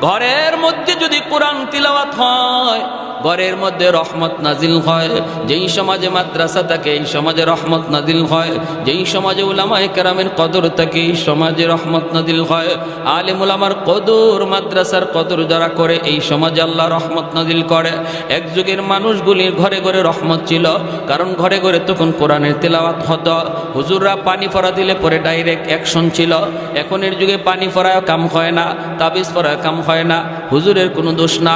ঘরের মধ্যে যদি কোরআন তিলাওয়াত হয়, ঘরের মধ্যে রহমত নাজিল হয়। যেই সমাজে মাদ্রাসা থাকে, এই সমাজে রহমত নাজিল হয়। যেই সমাজে উলামায়ে কেরামের কদর থাকে, এই সমাজে রহমত নাজিল হয়। আলেম উলামার কদর, মাদ্রাসার কদর যারা করে, এই সমাজে আল্লাহ রহমত নাজিল করে। এক যুগের মানুষগুলির ঘরে ঘরে রহমত ছিল, কারণ ঘরে ঘরে তখন কোরআনের তিলাওয়াত হতো। হুজুররা পানি ফোড়া দিলে পরে ডাইরেক্ট অ্যাকশন ছিল। এখনের যুগে পানি ফোড়ায় কাম হয় না, তাবিজ ফোড়ায় কাম হয় না। হুজুরের কোনো দোষ না,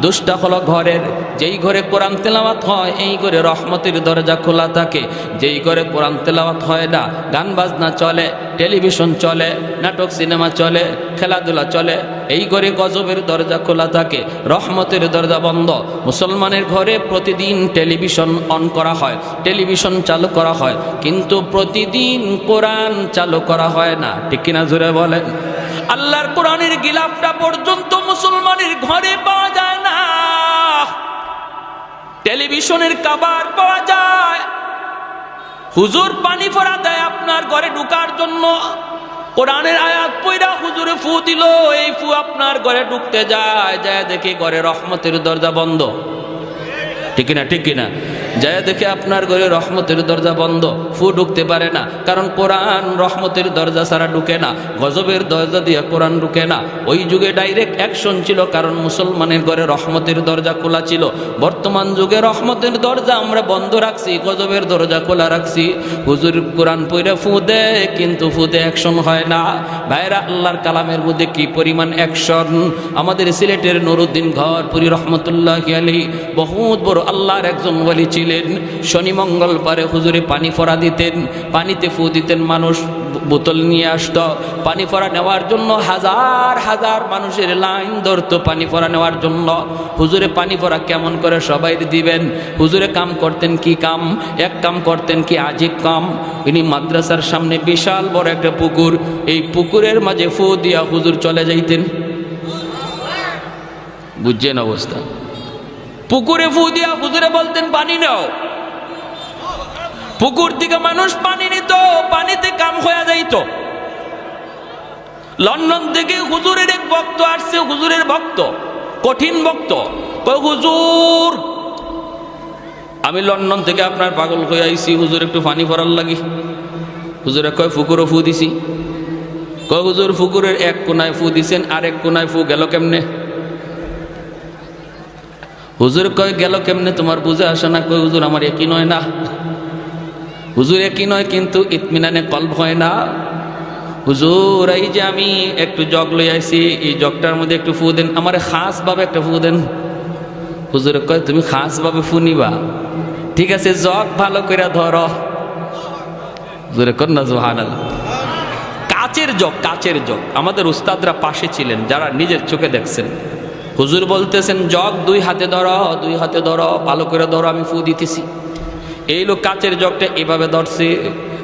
দোষটা হলো ঘরের। যেই ঘরে কোরআন তেলাওয়াত হয়, এই ঘরে রহমতের দরজা খোলা থাকে। যেই ঘরে কোরআন তেলাওয়াত হয় না, গান বাজনা চলে, টেলিভিশন চলে, নাটক সিনেমা চলে, খেলাধুলা চলে, এই ঘরে গজবের দরজা খোলা থাকে, রহমতের দরজা বন্ধ। মুসলমানের ঘরে প্রতিদিন টেলিভিশন অন করা হয়, টেলিভিশন চালু করা হয়, কিন্তু প্রতিদিন কোরআন চালু করা হয় না, ঠিক কিনা জোরে বলেন? আল্লাহর কোরআনের গিলাফটা পর্যন্ত মুসলমানের ঘরে পাওয়া যায় না। টেলিভিশনের কভার পাওয়া যায়। হুজুর পানি ফোড়া দেয় আপনার ঘরে ঢুকার জন্য, কোরআনের আয়াত পড়া হুজুরে ফু দিল, এই ফু আপনার ঘরে ঢুকতে যায়, যায় দেখি ঘরে রহমতের দরজা বন্ধ, ঠিক কিনা? ঠিক কিনা? যায় দেখে আপনার ঘরে রহমতের দরজা বন্ধ, ফু ঢুকতে পারে না, কারণ কোরআন রহমতের দরজা ছাড়া ঢুকে না, গজবের দরজা দিয়ে কোরআন ঢুকে না। ওই যুগে ডাইরেক্ট অ্যাকশন ছিল, কারণ মুসলমানের ঘরে রহমতের দরজা খোলা ছিল। বর্তমান যুগে রহমতের দরজা আমরা বন্ধ রাখছি, গজবের দরজা খোলা রাখছি। হুজুর কোরআন পড়ে ফু দেয়, কিন্তু ফুতে অ্যাকশন হয় না। ভাইরা, আল্লাহর কালামের মধ্যে কি পরিমাণ অ্যাকশন! আমাদের সিলেটের নুরুদ্দিন ঘরপুরি রহমতুল্লাহি আলাইহি বহুত বড় আল্লাহর একজন ওলি ছিলেন। শনি মঙ্গলবারে হুজুরে পানি ফোড়া দিতেন, পানিতে ফু দিতেন, মানুষ বোতল নিয়ে আসতো পানি ফোড়া নেওয়ার জন্য। হাজার হাজার মানুষের লাইন ধরতো পানি ফোড়া নেওয়ার জন্য। হুজুরে পানি ফোড়া কেমন করে সবাই দিবেন? হুজুরে কাম করতেন কি কাম? এক কাম করতেন কি আজীব কাম। ইনি মাদ্রাসার সামনে বিশাল বড় একটা পুকুর, এই পুকুরের মাঝে ফু দিয়া হুজুর চলে যাইতেন। বুঝছেন অবস্থা? পুকুরে ফু দিয়া হুজুরে বলতেন পানি নাও। পুকুর থেকে মানুষ পানি নিত, পানিতে কাম হয়ে যাইত। লন্ডন থেকে হুজুরের এক ভক্ত আসছে, হুজুরের ভক্ত, কঠিন ভক্ত। কয় হুজুর, আমি লন্ডন থেকে আপনার পাগল হয়ে আইছি, হুজুর একটু পানি ভরার লাগি। হুজুরে কয় পুকুরও ফু দিছি। কয় হুজুর, পুকুরের এক কোনায় ফু দিছেন, আর এক কোনায় ফু গেল কেমনে? হুজুর কয় গেল কেমনে তোমার বুঝে আসে না? কয় হুজুর, আমার একই নয় না। হুজুর একই নয়, কিন্তু ইতমিনানে কলব হয় না। হুজুর, এই যে আমি একটু জগ লই আইছি, এই জগটার মধ্যে একটু ফু দেন, আমার খাস ভাবে একটা ফু দেন। হুজুর কয় তুমি খাস ভাবে ফু নিবা? ঠিক আছে, জগ ভালো করে ধরো। হুজুরে কর না সুবহানাল্লাহ। কাচের জগ, কাচের জগ। আমাদের উস্তাদরা পাশে ছিলেন, যারা নিজের চোখে দেখছেন। হুজুর বলতেছেন জগ দুই হাতে ধরো, দুই হাতে ধরো, ভালো করে ধরো, আমি ফু দিতেছি। এই লোক কাচের জগটা এভাবে ধরছে,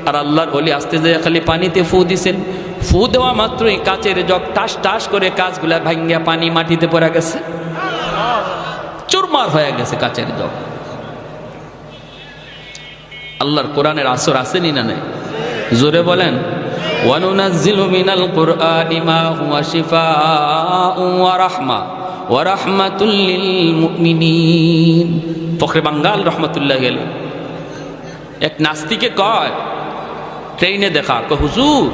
আর আল্লাহর ওলি আস্তে যায় খালি পানিতে ফু দিছেন। ফু দেওয়া মাত্রই কাচের জগ টাস টাস করে কাচগুলা ভাঙ্গিয়া পানি মাটিতে পড়ে গেছে, চুরমার হয়ে গেছে কাচের জগ। আল্লাহর কোরআনের আসর আসেনি না নাই? জোরে বলেন। ওয়ানুনাজ্জিলু মিনাল কুরআনি মা হুয়া শিফাউন ওয়া রাহমা ওয়া রাহমাতুল লিল মুমিনিন। ফখরে বাঙ্গাল রহমাতুল্লাহি আলাইহি এক নাস্তিকে কয়, ট্রেনে দেখা, কয় হুজুর,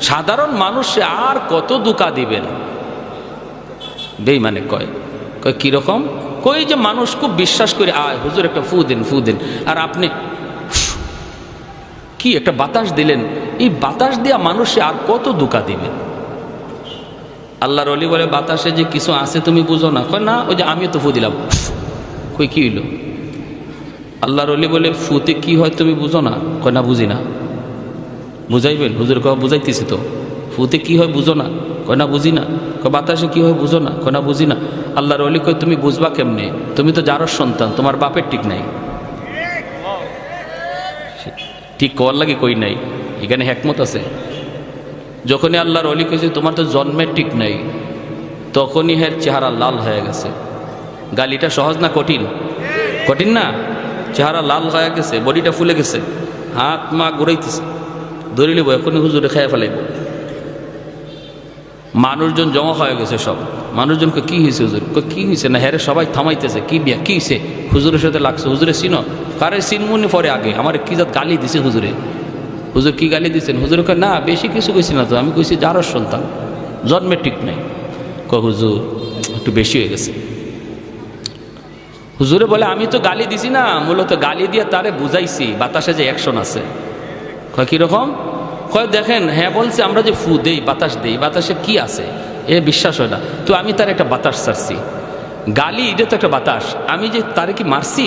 সাধারণ মানুষে আর কত দুকা দিবেন? বেঈমানে কয়, কয় কিরকম? কই যে মানুষ খুব বিশ্বাস করে আয় হুজুর একটা ফু দিন, ফু দিন, আর আপনি কি একটা বাতাস দিলেন, এই বাতাস দিয়া মানুষে আর কত দুকা দিবেন? আল্লাহর ওলি বলে, বাতাসে যে কিছু আছে তুমি বুঝো না? কয় না, ওই যে আমিও তো ফু দিলাম। কই কি হইল? আল্লাহর ওলি বলে, ফুতে কি হয় তুমি বুঝো না? কয় না, বুঝি না। বুঝাইবেন? হুজুর কয় বুঝাইতেছি তো। ফুতে কি হয় বুঝো না? কয় না, বুঝি না। কয় বাতাসে কি হয় বুঝো না? কয় না, বুঝি না। আল্লাহর ওলি কয়, তুমি বুঝবা কেমনে? তুমি তো যারর সন্তান, তোমার বাপের ঠিক নাই। ঠিক কর লাগে কই নাই, এখানে হেকমত আছে। যখনই আল্লাহর ওলি কইছে তোমার তো জন্মের ঠিক নাই, তখনই হের চেহারা লাল হয়ে গেছে। গালিটা সহজ না কঠিন? কঠিন না? চেহারা লাল হয়ে গেছে, বডিটা ফুলে গেছে, হাত মা ঘুরাইতেছে, ধরে লিব এখনই হুজুরে খেয়ে ফেলাইব। মানুষজন জমা হয়ে গেছে সব। মানুষজনকে কি হয়েছে হুজুর? কি হয়েছে না? হ্যাঁ সবাই থামাইতেছে, কি বিয়া কি হয়েছে? হুজুরের সাথে লাগছে। হুজুরে চিনো? কারে চিনমুনি পরে আগে আমার কি জাত গালি দিছে হুজুরে। হুজুর কি গালি দিচ্ছেন? হুজুর কয় না, বেশি কিছু কইছি না তো, আমি কইছি যারর সন্তান, জন্মের ঠিক নাই। কয় হুজুর একটু বেশি হয়ে গেছে। হুজুরে বলে, আমি তো গালি দিছি না, মূলত গালি দিয়ে তারে বুঝাইছি বাতাসে যে অ্যাকশন আছে। কয় কিরকম? কয় দেখেন, হ্যাঁ বলছে আমরা যে ফু দেই, বাতাস দেই, বাতাসে কি আছে এ বিশ্বাস হয় না, তো আমি তার একটা বাতাস ছাড়ছি। গালি এটা তো একটা বাতাস, আমি যে তারে কি মারছি?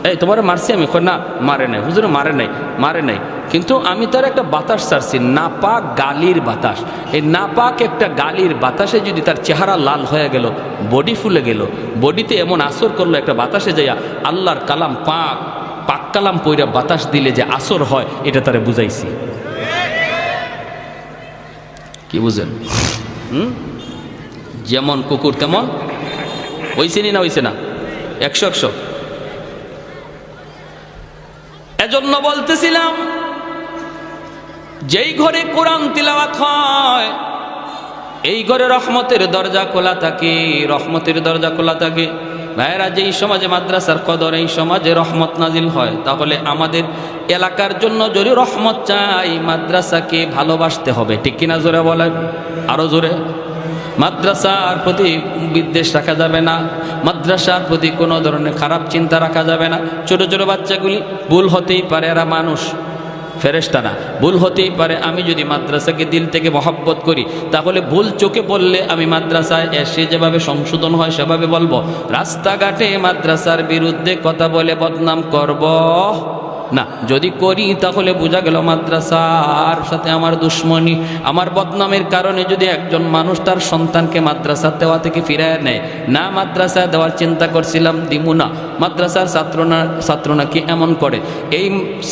এই তোমার মারছি আমি? কয় না, মারে নাই। হুজুরে মারে নাই, মারে নাই, কিন্তু আমি তার একটা বাতাস ছাড়ছি, নাপাক গালির বাতাস। এই নাপাক একটা গালির বাতাসে যদি তার চেহারা লাল হয়ে গেল, বডি ফুলে গেল, বডিতে এমন আসর করলো একটা বাতাসে যাইয়া, আল্লাহর কালাম পাক পাক কালাম পইরা বাতাস দিলে যে আসর হয়, এটা তারে বুঝাইছি। কি বুঝেন? যেমন কুকুর তেমন হইছে না? হইছে না? 100-100। এজন্য বলতেছিলাম, যেই ঘরে কোরআন তিলাওয়াত হয় এই ঘরে রহমতের দরজা খোলা থাকে, রহমতের দরজা খোলা থাকে। ভাইয়েরা, যেই সমাজে মাদ্রাসার কদর, এই সমাজে রহমত নাজিল হয়, তাহলে আমাদের এলাকার জন্য যদি রহমত চাই, মাদ্রাসাকে ভালোবাসতে হবে। ঠিক কিনা? জোরে বলেন, আরো জোরে। মাদ্রাসার প্রতি বিদ্বেষ রাখা যাবে না, মাদ্রাসার প্রতি কোনো ধরনের খারাপ চিন্তা রাখা যাবে না। ছোট ছোট বাচ্চাগুলি ভুল হতেই পারে, এরা মানুষ, ফেরেশতা না, ভুল হতেই পারে। আমি যদি মাদ্রাসাকে দিল থেকে মহব্বত করি, তাহলে ভুল চোখে বললে আমি মাদ্রাসায় এসে যেভাবে সংশোধন হয় সেভাবে বলবো। রাস্তাঘাটে মাদ্রাসার বিরুদ্ধে কথা বলে বদনাম করব না। যদি করি তাহলে বোঝা গেল মাদ্রাসার সাথে আমার দুশ্মনী। আমার বদনামের কারণে যদি একজন মানুষ তার সন্তানকে মাদ্রাসা দেওয়া থেকে ফিরায় নেয়, না মাদ্রাসায় দেওয়ার চিন্তা করছিলাম, দিমু না, মাদ্রাসার ছাত্র নাকি এমন করে, এই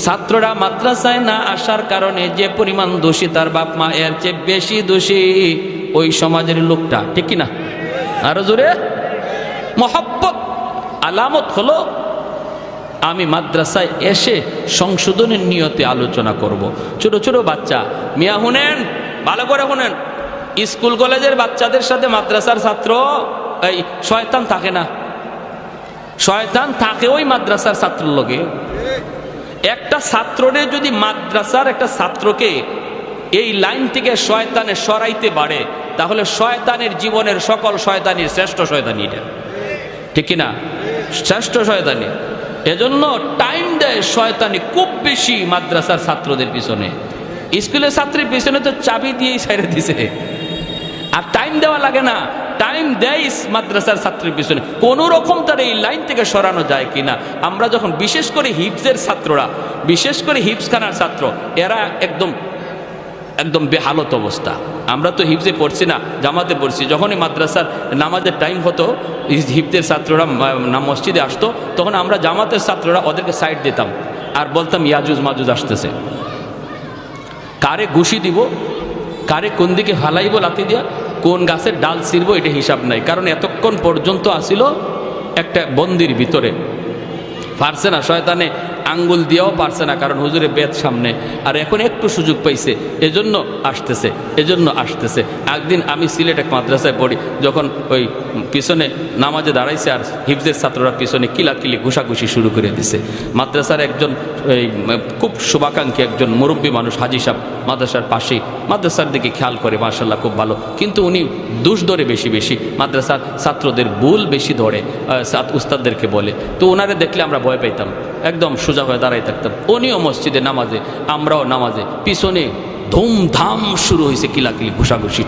ছাত্ররা মাদ্রাসায় না আসার কারণে যে পরিমাণ দোষী তার বাপ মা, এর চেয়ে বেশি দোষী ওই সমাজের লোকটা। ঠিক কিনা? আরো জোরে। মহব্বত আলামত হলো আমি মাদ্রাসায় এসে সংশোধনের নিয়তে আলোচনা করব। ছোট ছোট বাচ্চা, মিয়া শুনেন, ভালো করে শুনেন, স্কুল কলেজের বাচ্চাদের সাথে মাদ্রাসার ছাত্র এই শয়তান থাকে না, শয়তান থাকে ওই মাদ্রাসার ছাত্রের লগে। একটা ছাত্ররে যদি মাদ্রাসার একটা ছাত্রকে এই লাইন থেকে শয়তানে সরাইতে পারে, তাহলে শয়তানের জীবনের সকল শয়তানির শ্রেষ্ঠ শয়তানি এটা। ঠিক কিনা? শ্রেষ্ঠ শয়তানি। এজন্য টাইম দেয় শয়তানি খুব বেশি মাদ্রাসার ছাত্রদের পিছনে। স্কুলের ছাত্রের পিছনে তো চাবি দিয়েই ছেড়ে দিছে, আর টাইম দেওয়া লাগে না, টাইম দেয় মাদ্রাসার ছাত্রের পিছনে কোন রকম তার এই লাইন থেকে সরানো যায় কিনা। আমরা যখন বিশেষ করে হিফজের ছাত্ররা, বিশেষ করে হিফজখানার ছাত্র, এরা একদম একদম বেহালত অবস্থা। আমরা তো হিফজে পড়ছি না, জামাতে পড়ছি। যখনই মাদ্রাসার নামাজের টাইম হতো, হিফজের ছাত্ররা মসজিদে আসতো, তখন আমরা জামাতের ছাত্ররা ওদেরকে সাইড দিতাম আর বলতাম ইয়াজুজ মাজুজ আসতেছে। কারে ঘুষি দিব, কারে কোন দিকে হালাইব লাথি দিয়া, কোন গাছের ডাল ছিঁড়বো, এটা হিসাব নাই। কারণ এতক্ষণ পর্যন্ত আসিল একটা বন্দির ভিতরে, পারছে না, শয়তানে আঙ্গুল দিয়েও পারছে না, কারণ হুজুরে বেদ সামনে। আর এখন একটু সুযোগ পাইছে, এজন্য আসতেছে, এজন্য আসতেছে। একদিন আমি সিলেট এক মাদ্রাসায় পড়ি, যখন ওই পিছনে নামাজে দাঁড়াইছে আর হিফজের ছাত্ররা পিছনে কিলাকিলি ঘুষাঘুষি শুরু করে দিছে। মাদ্রাসার একজন এই খুব শুভাকাঙ্ক্ষী একজন মুরব্বী মানুষ, হাজি সাহেব, মাদ্রাসার পাশেই, মাদ্রাসার দিকে খেয়াল করে, মাশাআল্লাহ খুব ভালো, কিন্তু উনি দোষ ধরে বেশি বেশি, মাদ্রাসার ছাত্রদের ভুল বেশি ধরে, উস্তাদদেরকে বলে। তো ওনারে দেখলে আমরা ভয় পাইতাম, একদম সোজা হয়ে দাঁড়াই থাকতাম। উনিও মসজিদে নামাজে, আমরাও নামাজে, পিছনে ধুমধাম শুরু হয়েছে কিলাকিলি ঘুষাঘুষি।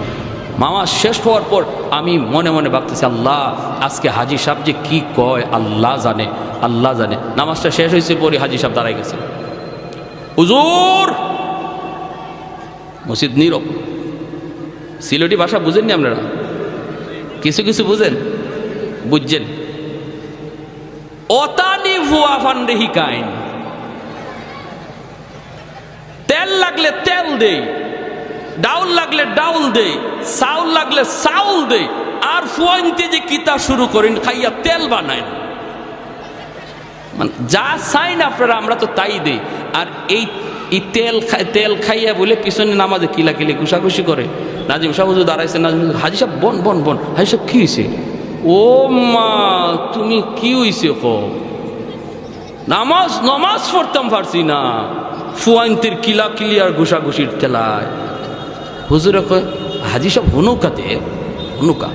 নামাজ শেষ হওয়ার পর আমি মনে মনে ভাবতেছি, আল্লাহ আজকে হাজি সাহেব যে কি কয় আল্লাহ জানে, আল্লাহ জানে। নামাজটা শেষ হয়েছে, পরে হাজি সাহেব দাঁড়াই গেছে, হুজুর। মসজিদ নীরব। সিলেটি ভাষা বুঝেননি আপনারা? কিছু কিছু বুঝেন, বুঝছেন? অতানি ভুয়া ফান্ডে হিকাইন, তেল লাগলে তেল দেই, ডাউল লাগলে ডাউল দেই, চাউল লাগলে চাউল দেই, আর ফুয়াইনতে যে কিতা শুরু করেন, খাইয়া তেল বানায়, মানে যা চাই না আপনারা, আমরা তো তাই দেই। আর এই তেল খাইয়া বলে পিছনে নামাজে কিলাকিলি ঘুষাঘুষি করে। নাজিম সাহেব হুজুর দাঁড়াইছে, নাজিম হাজি সাহেব বন বন বন, হাজি সাহেব কি হয়েছে? ও মা, তুমি কি হয়েছে? নামাজ পড়তাম পারছি না, ফুয়াইনতের কিলাকিলি আর ঘুষাঘুষির তেলায়। হুজুরে কয়, হাজি সাহেব হনুকাতে হনুকা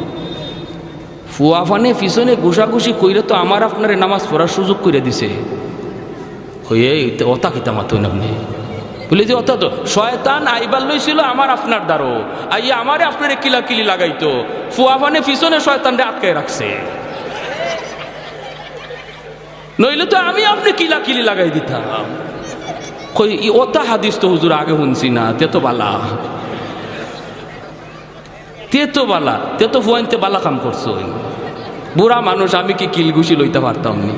ফুয়া ফানে পিছনে ঘুষাঘুষি কইরে তো আমার আপনারে নামাজ পড়ার সুযোগ করে দিছে। অতা খেতাম আপনি বলে যে অত তো শয়তান আইবার লইছিল আমার আপনার দ্বারো, আইয়া আমারে আপনারে কিলাকিলি লাগাইতো, ফুয়া ফানে পিছনে শয়তানরে আটকায় রাখছে, নইলে তো আমি আপনি কিলাকিলি লাগাই দিতাম। কই ওটা হাদিস তো হুজুর আগে শুনছি না, তে তো বালা, তে তো বালা, তে তো ফুয়াইনতে বালা কাম করছো। বুড়া মানুষ, আমি কি কিলঘুষি লইতে পারতাম নি?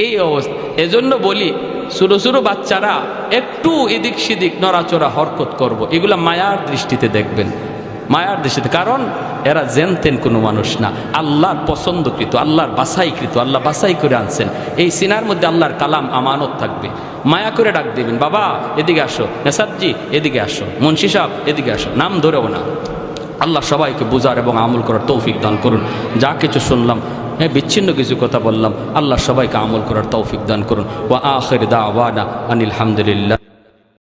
এই অবস্থা। এজন্য বলি, ছোট ছোট বাচ্চারা একটু এদিক সেদিক নড়াচড়া হরকত করব, এগুলা মায়ার দৃষ্টিতে দেখবেন, মায়ার দৃষ্টিতে। কারণ এরা জেনতেন কোনো মানুষ না, আল্লাহর পছন্দকৃত, আল্লাহর বাছাইকৃত, আল্লাহ বাছাই করে আনছেন। এই সিনার মধ্যে আল্লাহর কালাম আমানত থাকবে। মায়া করে ডাক দেবেন, বাবা এদিকে আসো, নেসাদজি এদিকে আসো, মুন্সি সাহেব এদিকে আসো, নাম ধরেও না, আল্লাহ সবাইকে বুঝার এবং আমল করার তৌফিক দান করুন। যা কিছু শুনলাম, বিচ্ছিন্ন কিছু কথা বললাম, আল্লাহ সবাইকে আমল করার তৌফিক দান করুন। ওয়া আখির দাওয়ানা আনিল হামদুলিল্লাহ।